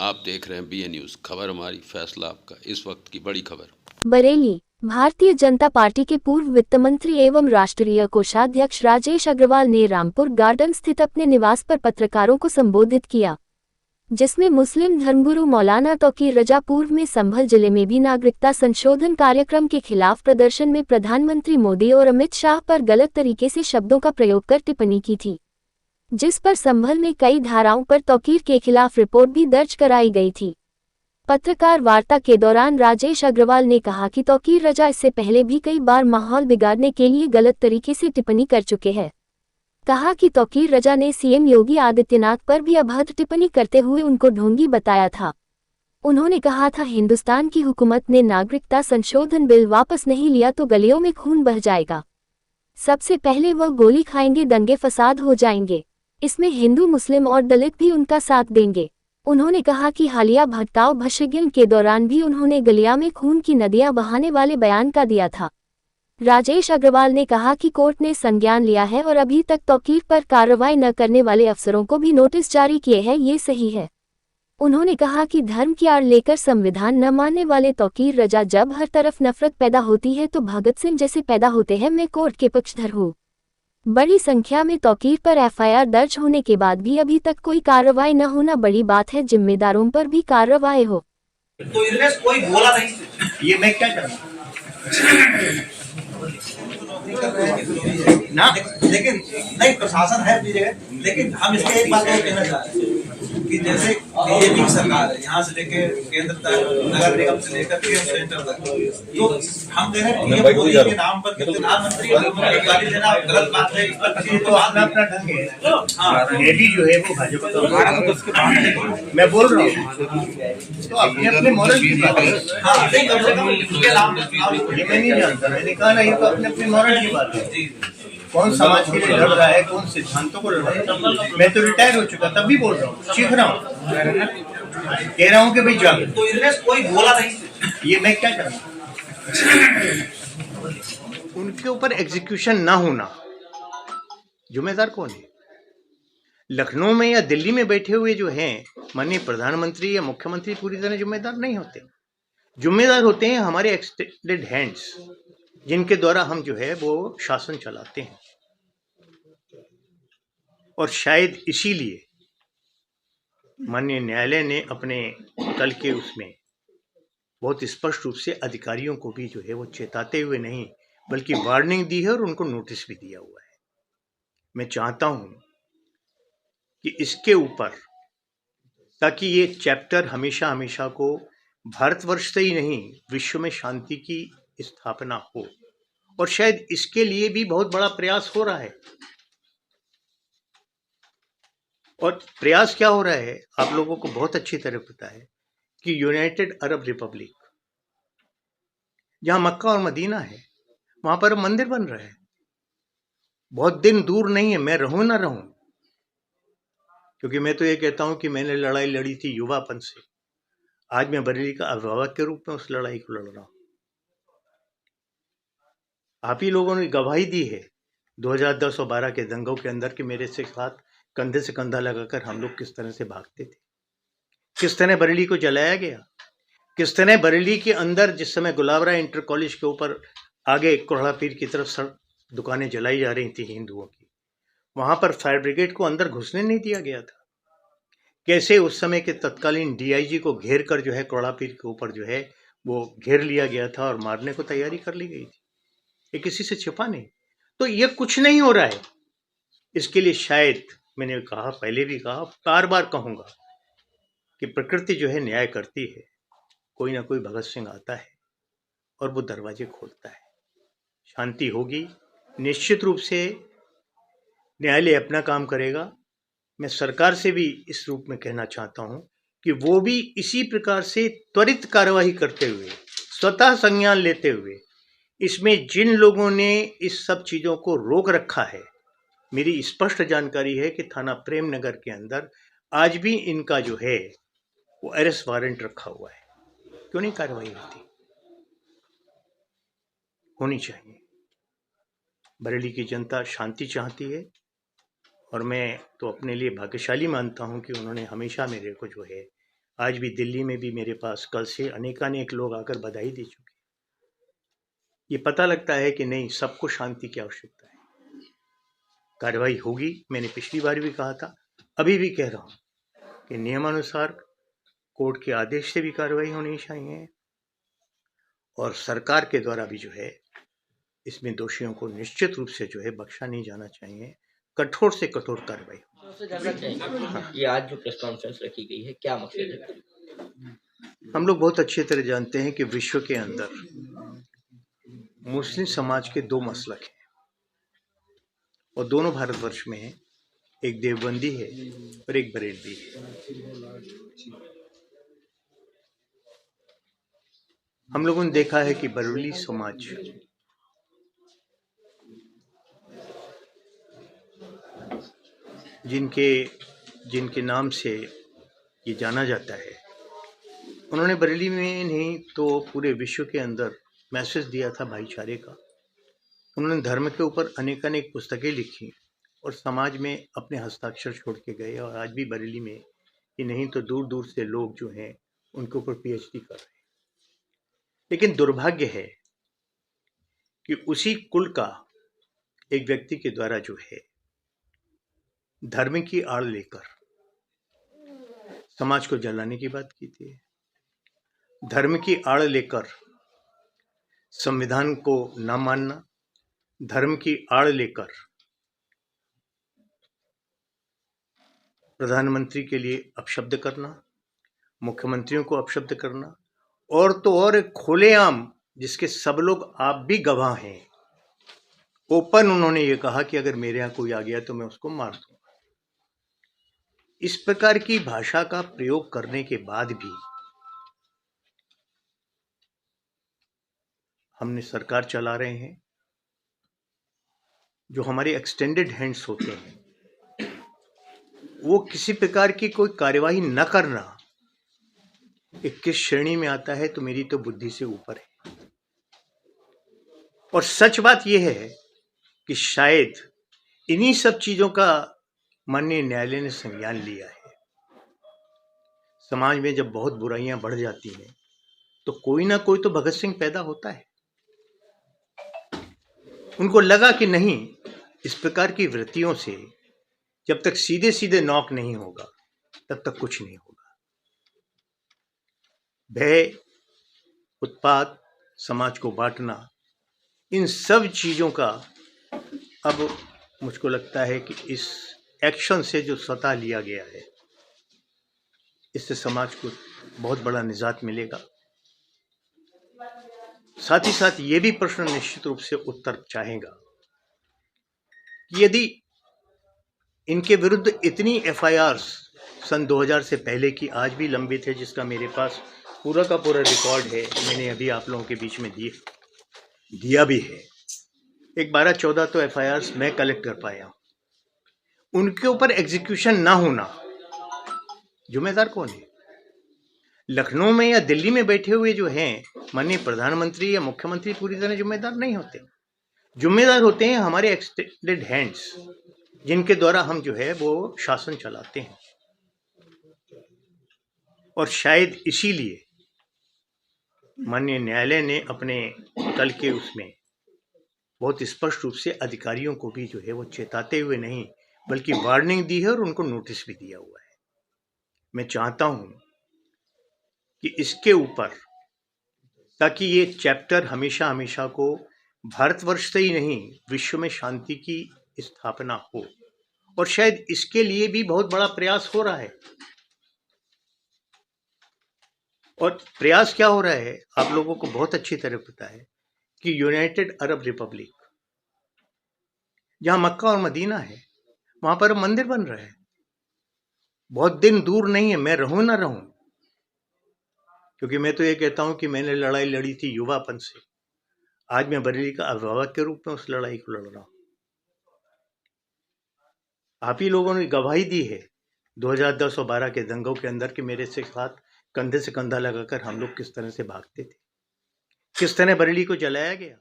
आप देख रहे हैं BA न्यूज़। खबर हमारी, फैसला आपका। इस वक्त की बड़ी खबर। बरेली। भारतीय जनता पार्टी के पूर्व वित्त मंत्री एवं राष्ट्रीय कोषाध्यक्ष राजेश अग्रवाल ने रामपुर गार्डन स्थित अपने निवास पर पत्रकारों को संबोधित किया, जिसमें मुस्लिम धर्मगुरु मौलाना तौकीर रजा पूर्व में संभल जिले में भी नागरिकता संशोधन कार्यक्रम के खिलाफ प्रदर्शन में प्रधानमंत्री मोदी और अमित शाह पर गलत तरीके से शब्दों का प्रयोग कर टिप्पणी की थी, जिस पर संभल में कई धाराओं पर तौकीर के खिलाफ रिपोर्ट भी दर्ज कराई गई थी। पत्रकार वार्ता के दौरान राजेश अग्रवाल ने कहा कि तौकीर रजा इससे पहले भी कई बार माहौल बिगाड़ने के लिए गलत तरीके से टिप्पणी कर चुके हैं। कहा कि तौकीर रजा ने सीएम योगी आदित्यनाथ पर भी अभद्र टिप्पणी करते हुए उनको ढोंगी बताया था। उन्होंने कहा था, हिंदुस्तान की हुकूमत ने नागरिकता संशोधन बिल वापस नहीं लिया तो गलियों में खून बह जाएगा। सबसे पहले वह गोली खाएंगे, दंगे फसाद हो जाएंगे। इसमें हिंदू, मुस्लिम और दलित भी उनका साथ देंगे। उन्होंने कहा कि हालिया भटकाव भ्रष्टाचार के दौरान भी उन्होंने गलिया में खून की नदियां बहाने वाले बयान का दिया था। राजेश अग्रवाल ने कहा कि कोर्ट ने संज्ञान लिया है और अभी तक तौकीर पर कार्रवाई न करने वाले अफसरों को भी नोटिस जारी किए हैं, ये सही है। उन्होंने कहा कि धर्म की आड़ लेकर संविधान न मानने वाले तौकीर रजा, जब हर तरफ नफरत पैदा होती है तो भगत सिंह जैसे पैदा होते हैं। मैं कोर्ट के पक्षधर हूँ। बड़ी संख्या में तौकीर पर एफआईआर दर्ज होने के बाद भी अभी तक कोई कार्रवाई न होना बड़ी बात है। जिम्मेदारों पर भी कार्रवाई हो। तो इनमें कोई बोला नहीं, ये मैं क्या करूं ना। लेकिन नहीं, प्रशासन है अपनी जगह, लेकिन हम इसमें एक बात और कहना चाहते हैं कि जैसे बीजेपी की सरकार है, यहाँ से लेके केंद्र तक, नगर निगम से लेकर के सेंटर तक, तो हम कह रहे हैं मोदी के नाम पर प्रधानमंत्री गाली देना गलत बात है। इस पर किसी को अपना अपना ढंग है। हाँ, ये भी जो है वो भाजपा तो उसके बाद मैं बोल रहा हूँ, तो अपने अपने मॉडल की बात है। हाँ, नहीं, कम से कम उसके नाम ये मैं नहीं जानता, मैंने कहा ना, ये तो अपने अपने मॉडल की बात है। कौन समाज के लिए लड़ रहा है, कौन सिद्धांतों को लड़ रहा है। मैं तो रिटायर हो चुका, तब भी बोल रहा हूँ, सीख रहा हूँ, कह रहा हूँ कि भाई जाओ। तो इनमें कोई बोला नहीं, ये मैं क्या करूँ। उनके ऊपर एग्जीक्यूशन ना होना जिम्मेदार कौन है? लखनऊ में या दिल्ली में बैठे हुए जो हैं माननीय प्रधानमंत्री या मुख्यमंत्री पूरी तरह जिम्मेदार नहीं होते। जिम्मेदार होते हैं हमारे एक्सटेंडेड हैंड्स, जिनके द्वारा हम जो है वो शासन चलाते हैं। और शायद इसीलिए माननीय न्यायालय ने अपने कल के उसमें बहुत स्पष्ट रूप से अधिकारियों को भी जो है वो चेताते हुए नहीं, बल्कि वार्निंग दी है और उनको नोटिस भी दिया हुआ है। मैं चाहता हूं कि इसके ऊपर, ताकि ये चैप्टर हमेशा हमेशा को भारतवर्ष से ही नहीं विश्व में शांति की स्थापना हो, और शायद इसके लिए भी बहुत बड़ा प्रयास हो रहा है। और प्रयास क्या हो रहा है आप लोगों को बहुत अच्छी तरह पता है कि यूनाइटेड अरब रिपब्लिक, जहां मक्का और मदीना है, वहां पर मंदिर बन रहा है। बहुत दिन दूर नहीं है, मैं रहूं ना रहूं, क्योंकि मैं तो ये कहता हूं कि मैंने लड़ाई लड़ी थी युवापन से। आज मैं बरेली का अभिभावक के रूप में उस लड़ाई को लड़ रहा हूं। आप ही लोगों ने गवाही दी है 2010 और 12 के दंगों के अंदर कि मेरे से साथ कंधे से कंधा लगाकर हम लोग किस तरह से भागते थे, किस तरह बरेली को जलाया गया, किस तरह बरेली के अंदर जिस समय गुलाबरा इंटर कॉलेज के ऊपर आगे कोढ़ा पीर की तरफ दुकानें जलाई जा रही थी हिंदुओं की, वहां पर फायर ब्रिगेड को अंदर घुसने नहीं दिया गया था। कैसे उस समय के तत्कालीन डीआईजी को घेर कर जो है कोढ़ा पीर के ऊपर जो है वो घेर लिया गया था और मारने को तैयारी कर ली गई थी। ये किसी से छिपा नहीं। तो ये कुछ नहीं हो रहा है। इसके लिए शायद मैंने कहा, पहले भी कहा, बार बार कहूंगा कि प्रकृति जो है न्याय करती है। कोई ना कोई भगत सिंह आता है और वो दरवाजे खोलता है, शांति होगी। निश्चित रूप से न्यायालय अपना काम करेगा। मैं सरकार से भी इस रूप में कहना चाहता हूं कि वो भी इसी प्रकार से त्वरित कार्यवाही करते हुए, स्वतः संज्ञान लेते हुए, इसमें जिन लोगों ने इस सब चीज़ों को रोक रखा है, मेरी स्पष्ट जानकारी है कि थाना प्रेम नगर के अंदर आज भी इनका जो है वो अरेस्ट वारंट रखा हुआ है। क्यों नहीं कार्रवाई होनी चाहिए। बरेली की जनता शांति चाहती है और मैं तो अपने लिए भाग्यशाली मानता हूं कि उन्होंने हमेशा मेरे को जो है आज भी दिल्ली में भी मेरे पास कल से अनेकानेक लोग आकर बधाई दे चुके। ये पता लगता है कि नहीं, सबको शांति की आवश्यकता है। कार्रवाई होगी, मैंने पिछली बार भी कहा था, अभी भी कह रहा हूं कि नियमानुसार कोर्ट के आदेश से भी कार्रवाई होनी चाहिए और सरकार के द्वारा भी जो है इसमें दोषियों को निश्चित रूप से जो है बख्शा नहीं जाना चाहिए। कठोर से कठोर कार्रवाई। आपसे जानना चाहेंगे ये आज जो प्रेस कॉन्फ्रेंस रखी गई है, क्या मकसद है? हम लोग बहुत अच्छी तरह जानते हैं कि विश्व के अंदर मुस्लिम समाज के दो मसलक हैं और दोनों भारतवर्ष में हैं। एक देवबंदी है और एक बरेलवी है। हम लोगों ने देखा है कि बरेलवी समाज जिनके नाम से ये जाना जाता है, उन्होंने बरेली में नहीं तो पूरे विश्व के अंदर मैसेज दिया था भाईचारे का। उन्होंने धर्म के ऊपर अनेकानेक पुस्तकें लिखी और समाज में अपने हस्ताक्षर छोड़ के गए और आज भी बरेली में ही नहीं तो दूर दूर से लोग जो हैं उनके ऊपर पीएचडी कर रहे हैं। लेकिन दुर्भाग्य है कि उसी कुल का एक व्यक्ति के द्वारा जो है धर्म की आड़ लेकर समाज को जलाने की बात की थी, धर्म की आड़ लेकर संविधान को न मानना, धर्म की आड़ लेकर प्रधानमंत्री के लिए अपशब्द करना, मुख्यमंत्रियों को अपशब्द करना और तो और एक खुलेआम, जिसके सब लोग आप भी गवाह हैं, ओपन उन्होंने ये कहा कि अगर मेरे यहाँ कोई आ गया तो मैं उसको मार दूंगा। इस प्रकार की भाषा का प्रयोग करने के बाद भी हमने सरकार चला रहे हैं। जो हमारे एक्सटेंडेड हैंड्स होते हैं वो किसी प्रकार की कोई कार्यवाही न करना एक किस श्रेणी में आता है तो मेरी तो बुद्धि से ऊपर है। और सच बात यह है कि शायद इन्हीं सब चीजों का माननीय न्यायालय ने संज्ञान लिया है। समाज में जब बहुत बुराइयां बढ़ जाती हैं तो कोई ना कोई तो भगत सिंह पैदा होता है। उनको लगा कि नहीं, इस प्रकार की वृत्तियों से जब तक सीधे सीधे नॉक नहीं होगा तब तक कुछ नहीं होगा। भय, उत्पात, समाज को बांटना, इन सब चीजों का अब मुझको लगता है कि इस एक्शन से जो स्वतः लिया गया है, इससे समाज को बहुत बड़ा निजात मिलेगा। साथ ही साथ ये भी प्रश्न निश्चित रूप से उत्तर चाहेगा कि यदि इनके विरुद्ध इतनी एफआईआर्स सन 2000 से पहले की आज भी लंबित है, जिसका मेरे पास पूरा का पूरा रिकॉर्ड है, मैंने अभी आप लोगों के बीच में दिया भी है। एक 12-14 तो एफआईआर्स मैं कलेक्ट कर पाया। उनके ऊपर एग्जीक्यूशन ना होना, जिम्मेदार कौन है? लखनऊ में या दिल्ली में बैठे हुए जो हैं माननीय प्रधानमंत्री या मुख्यमंत्री पूरी तरह जिम्मेदार नहीं होते। जिम्मेदार होते हैं हमारे एक्सटेंडेड हैंड्स, जिनके द्वारा हम जो है वो शासन चलाते हैं। और शायद इसीलिए माननीय न्यायालय ने अपने कल के उसमें बहुत स्पष्ट रूप से अधिकारियों को भी जो है वो चेताते हुए नहीं बल्कि वार्निंग दी है और उनको नोटिस भी दिया हुआ है। मैं चाहता हूं कि इसके ऊपर, ताकि ये चैप्टर हमेशा हमेशा को भारतवर्ष से ही नहीं विश्व में शांति की स्थापना हो, और शायद इसके लिए भी बहुत बड़ा प्रयास हो रहा है। और प्रयास क्या हो रहा है आप लोगों को बहुत अच्छी तरह पता है कि यूनाइटेड अरब रिपब्लिक, जहां मक्का और मदीना है, वहां पर मंदिर बन रहा है। बहुत दिन दूर नहीं है, मैं रहूं ना रहूं, क्योंकि मैं तो ये कहता हूं कि मैंने लड़ाई लड़ी थी युवापन से। आज मैं बरेली का अभिभावक के रूप में उस लड़ाई को लड़ रहा हूं। आप ही लोगों ने गवाही दी है 2010 और 12 के दंगों के अंदर कि मेरे साथ कंधे से कंधा लगाकर हम लोग किस तरह से भागते थे, किस तरह बरेली को जलाया गया।